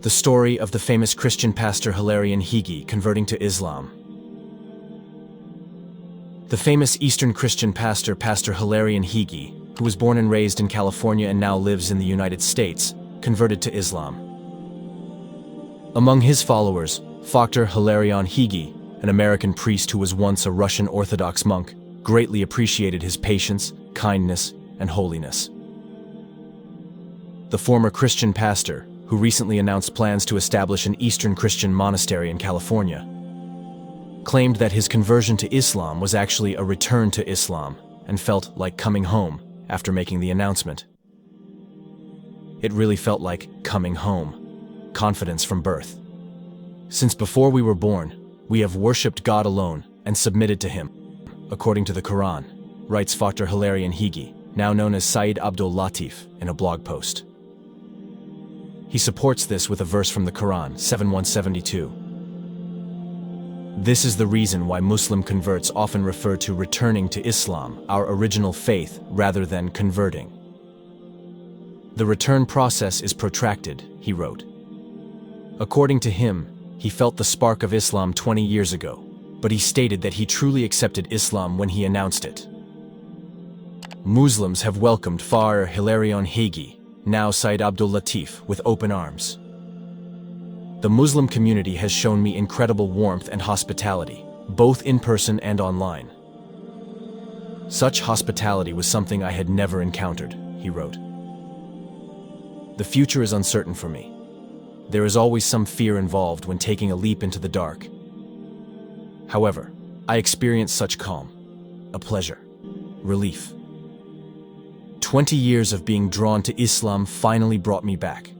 The story of the famous Christian pastor Hilarion Heagy converting to Islam. The famous Eastern Christian pastor, Pastor Hilarion Heagy, who was born and raised in California and now lives in the United States, converted to Islam. Among his followers, Pastor Hilarion Heagy, an American priest who was once a Russian Orthodox monk, greatly appreciated his patience, kindness, and holiness. The former Christian pastor, who recently announced plans to establish an Eastern Christian monastery in California, claimed that his conversion to Islam was actually a return to Islam and felt like coming home after making the announcement. It really felt like coming home, confidence from birth. Since before we were born, we have worshipped God alone and submitted to Him, according to the Quran, writes Pastor Hilarion Heagy, now known as Sayyid Abdul Latif, in a blog post. He supports this with a verse from the Quran, 7:172. This is the reason why Muslim converts often refer to returning to Islam, our original faith, rather than converting. The return process is protracted, he wrote. According to him, he felt the spark of Islam 20 years ago, but he stated that he truly accepted Islam when he announced it. Muslims have welcomed Pastor Hilarion Heagy, now Sayyid Abdul Latif, with open arms. The Muslim community has shown me incredible warmth and hospitality, both in person and online. Such hospitality was something I had never encountered, he wrote. The future is uncertain for me. There is always some fear involved when taking a leap into the dark. However, I experienced such calm, a pleasure, relief. 20 years of being drawn to Islam finally brought me back.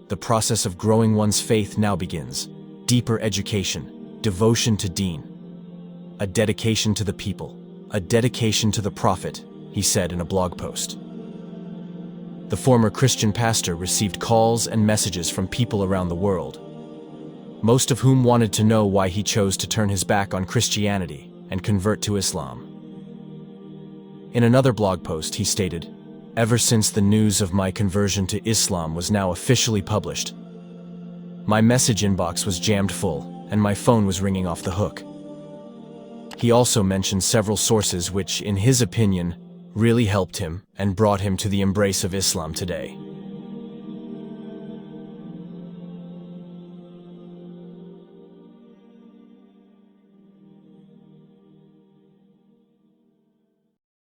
The process of growing one's faith now begins. Deeper education, devotion to Deen, a dedication to the people, a dedication to the Prophet, he said in a blog post. The former Christian pastor received calls and messages from people around the world, most of whom wanted to know why he chose to turn his back on Christianity and convert to Islam. In another blog post, he stated, "Ever since the news of my conversion to Islam was now officially published, my message inbox was jammed full and my phone was ringing off the hook." He also mentioned several sources which, in his opinion, really helped him and brought him to the embrace of Islam today.